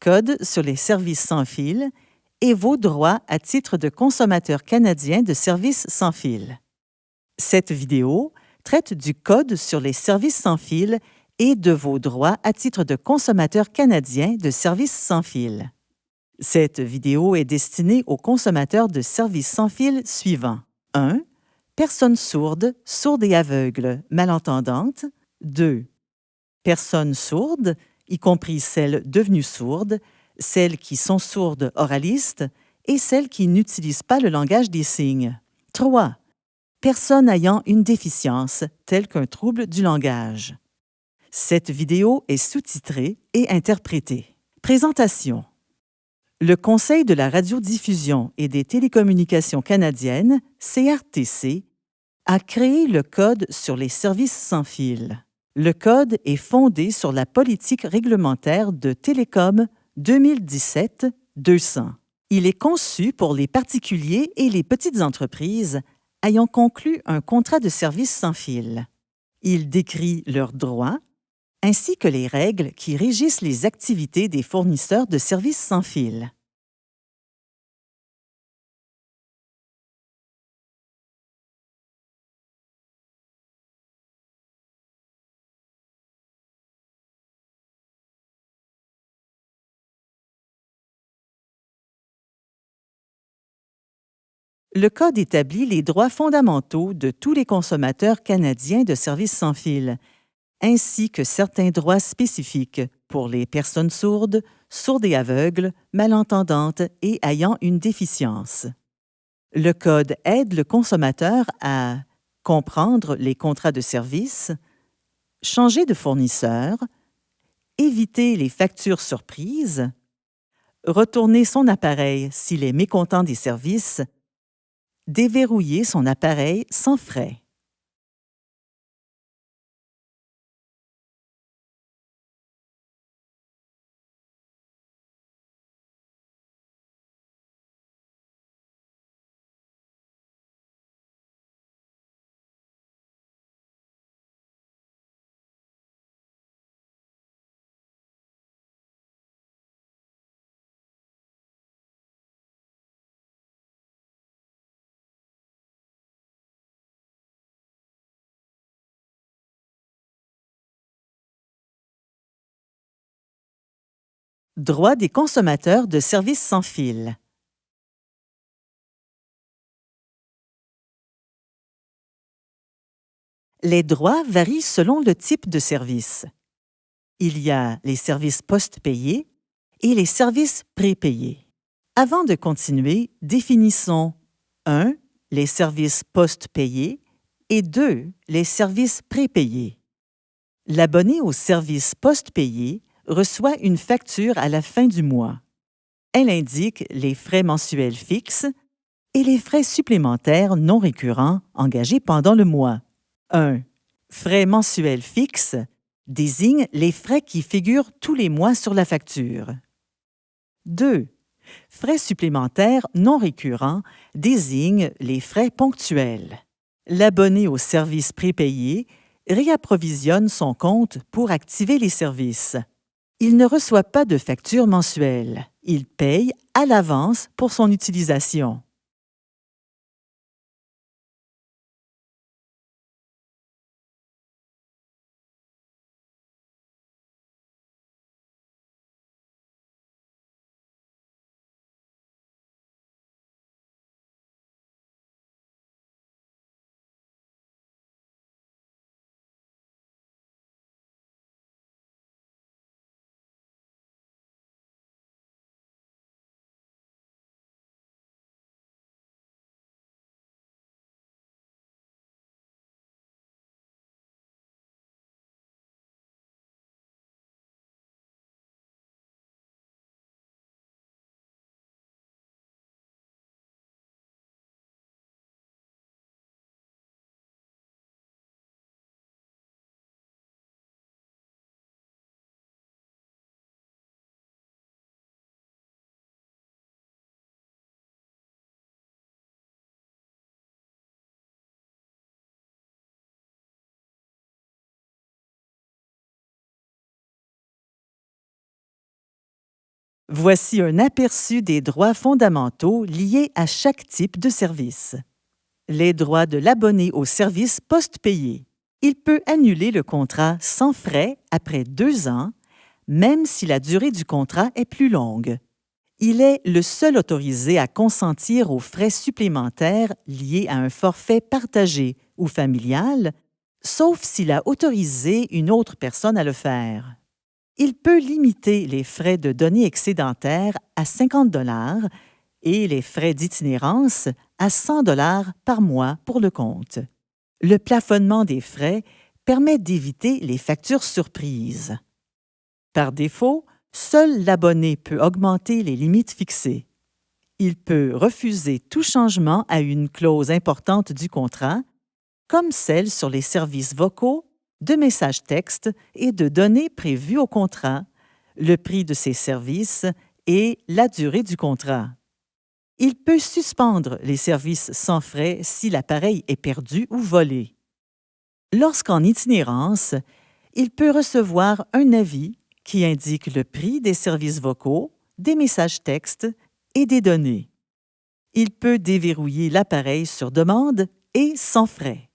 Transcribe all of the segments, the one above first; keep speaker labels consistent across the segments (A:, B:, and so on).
A: Code sur les services sans fil et vos droits à titre de consommateur canadien de services sans fil. Cette vidéo traite du Code sur les services sans fil et de vos droits à titre de consommateur canadien de services sans fil. Cette vidéo est destinée aux consommateurs de services sans fil suivants. 1. Personnes sourdes, sourdes et aveugles, malentendantes. 2. Personnes sourdes, y compris celles devenues sourdes, celles qui sont sourdes oralistes et celles qui n'utilisent pas le langage des signes. 3. Personnes ayant une déficience, telle qu'un trouble du langage. Cette vidéo est sous-titrée et interprétée. Présentation. Le Conseil de la radiodiffusion et des télécommunications canadiennes, CRTC, a créé le Code sur les services sans fil. Le Code est fondé sur la politique réglementaire de Télécom 2017-200. Il est conçu pour les particuliers et les petites entreprises ayant conclu un contrat de service sans fil. Il décrit leurs droits ainsi que les règles qui régissent les activités des fournisseurs de services sans fil. Le Code établit les droits fondamentaux de tous les consommateurs canadiens de services sans fil, ainsi que certains droits spécifiques pour les personnes sourdes, sourdes et aveugles, malentendantes et ayant une déficience. Le Code aide le consommateur à comprendre les contrats de service, changer de fournisseur, éviter les factures surprises, retourner son appareil s'il est mécontent des services, déverrouiller son appareil sans frais. Droits des consommateurs de services sans fil. Les droits varient selon le type de service. Il y a les services post-payés et les services prépayés. Avant de continuer, définissons 1. Les services post-payés et 2. Les services prépayés. L'abonné aux services post-payés reçoit une facture à la fin du mois. Elle indique les frais mensuels fixes et les frais supplémentaires non récurrents engagés pendant le mois. 1. Frais mensuels fixes désigne les frais qui figurent tous les mois sur la facture. 2. Frais supplémentaires non récurrents désignent les frais ponctuels. L'abonné au service prépayé réapprovisionne son compte pour activer les services. Il ne reçoit pas de facture mensuelle. Il paye à l'avance pour son utilisation. Voici un aperçu des droits fondamentaux liés à chaque type de service. Les droits de l'abonné au service post-payé. Il peut annuler le contrat sans frais après 2 ans, même si la durée du contrat est plus longue. Il est le seul autorisé à consentir aux frais supplémentaires liés à un forfait partagé ou familial, sauf s'il a autorisé une autre personne à le faire. Il peut limiter les frais de données excédentaires à 50 et les frais d'itinérance à 100 par mois pour le compte. Le plafonnement des frais permet d'éviter les factures surprises. Par défaut, seul l'abonné peut augmenter les limites fixées. Il peut refuser tout changement à une clause importante du contrat, comme celle sur les services vocaux, de messages textes et de données prévus au contrat, le prix de ces services et la durée du contrat. Il peut suspendre les services sans frais si l'appareil est perdu ou volé. Lorsqu'en itinérance, il peut recevoir un avis qui indique le prix des services vocaux, des messages textes et des données. Il peut déverrouiller l'appareil sur demande et sans frais.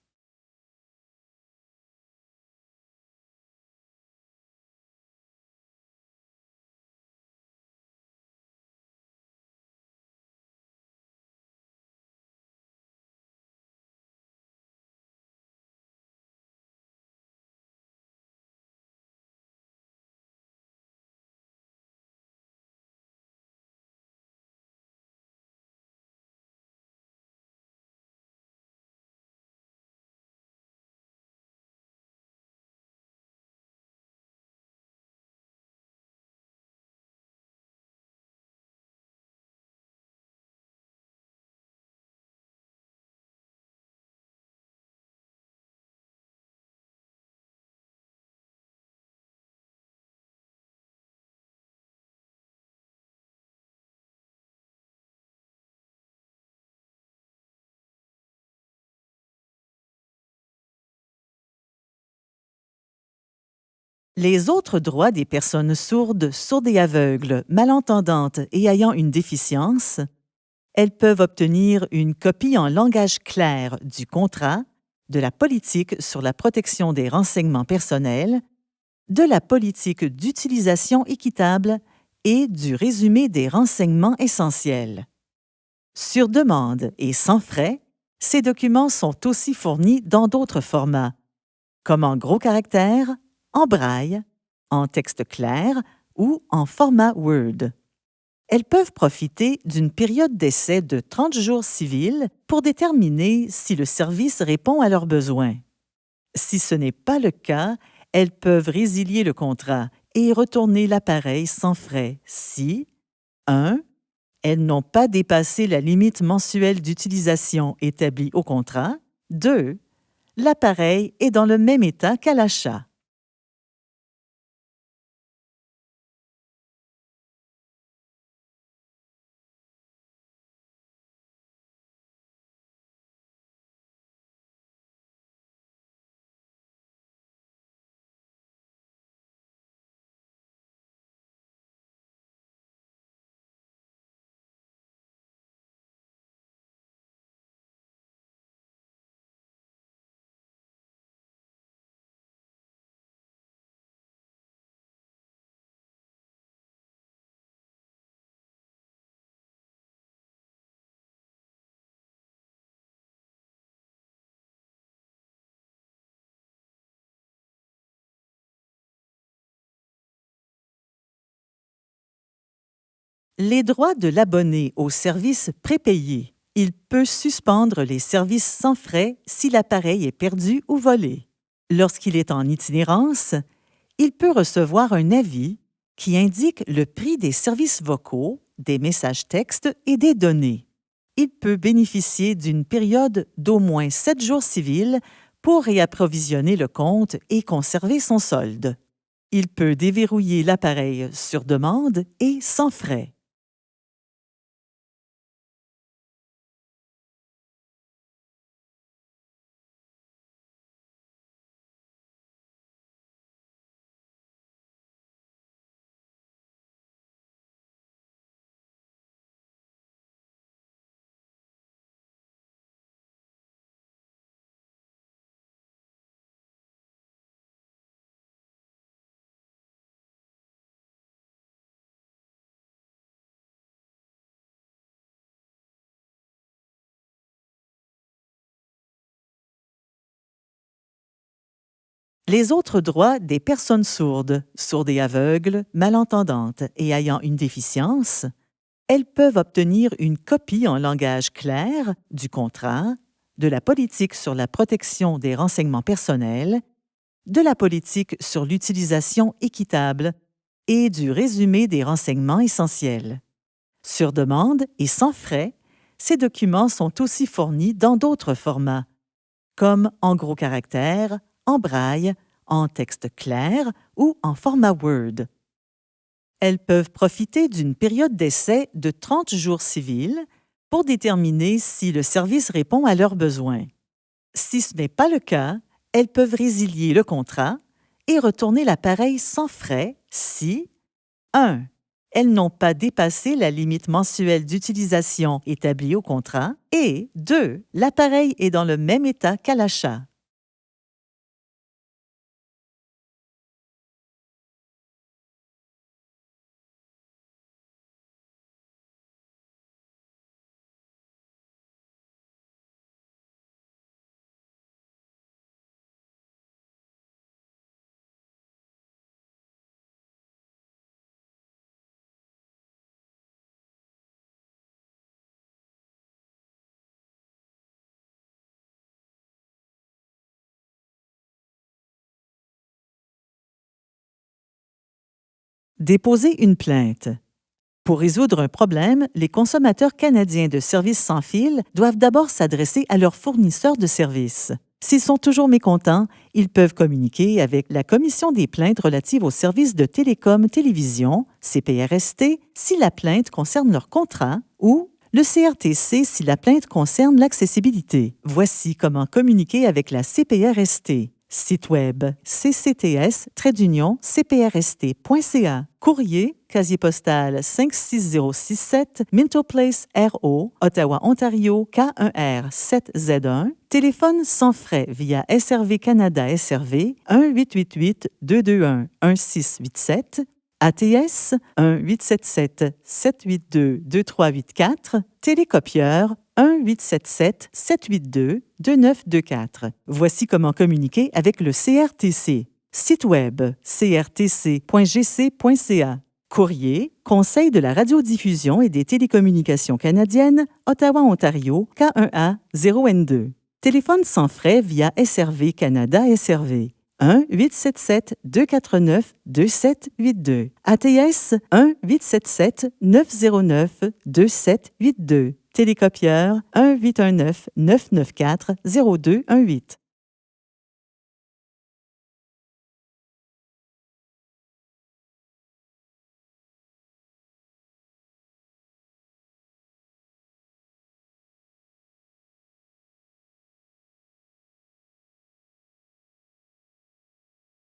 A: Les autres droits des personnes sourdes, sourdes et aveugles, malentendantes et ayant une déficience, elles peuvent obtenir une copie en langage clair du contrat, de la politique sur la protection des renseignements personnels, de la politique d'utilisation équitable et du résumé des renseignements essentiels. Sur demande et sans frais, ces documents sont aussi fournis dans d'autres formats, comme en gros caractères, en braille, en texte clair ou en format Word. Elles peuvent profiter d'une période d'essai de 30 jours civils pour déterminer si le service répond à leurs besoins. Si ce n'est pas le cas, elles peuvent résilier le contrat et retourner l'appareil sans frais si 1. Elles n'ont pas dépassé la limite mensuelle d'utilisation établie au contrat. 2. L'appareil est dans le même état qu'à l'achat. Les droits de l'abonné au service prépayé. Il peut suspendre les services sans frais si l'appareil est perdu ou volé. Lorsqu'il est en itinérance, il peut recevoir un avis qui indique le prix des services vocaux, des messages textes et des données. Il peut bénéficier d'une période d'au moins 7 jours civils pour réapprovisionner le compte et conserver son solde. Il peut déverrouiller l'appareil sur demande et sans frais. Les autres droits des personnes sourdes, sourdes et aveugles, malentendantes et ayant une déficience, elles peuvent obtenir une copie en langage clair du contrat, de la politique sur la protection des renseignements personnels, de la politique sur l'utilisation équitable et du résumé des renseignements essentiels. Sur demande et sans frais, ces documents sont aussi fournis dans d'autres formats, comme en gros caractères, en braille, en texte clair ou en format Word. Elles peuvent profiter d'une période d'essai de 30 jours civils pour déterminer si le service répond à leurs besoins. Si ce n'est pas le cas, elles peuvent résilier le contrat et retourner l'appareil sans frais si 1. Elles n'ont pas dépassé la limite mensuelle d'utilisation établie au contrat et 2. L'appareil est dans le même état qu'à l'achat. Déposer une plainte. Pour résoudre un problème, les consommateurs canadiens de Services sans fil doivent d'abord s'adresser à leur fournisseur de services. S'ils sont toujours mécontents, ils peuvent communiquer avec la Commission des plaintes relatives aux services de télécom-télévision, CPRST, si la plainte concerne leur contrat, ou le CRTC si la plainte concerne l'accessibilité. Voici comment communiquer avec la CPRST. Site web ccts-cprst.ca. Courrier, casier postal 56067, Minto Place, RO, Ottawa, Ontario, K1R 7Z1. Téléphone sans frais via SRV Canada SRV 1-888-221-1687. ATS 1-877-782-2384. Télécopieur 1-877-782-2924. Voici comment communiquer avec le CRTC. Site web crtc.gc.ca. Courrier, Conseil de la radiodiffusion et des télécommunications canadiennes, Ottawa, Ontario, K1A 0N2. Téléphone sans frais via SRV Canada SRV. 1-877-249-2782. ATS 1-877-909-2782. Télécopieur 1-819-994-0218.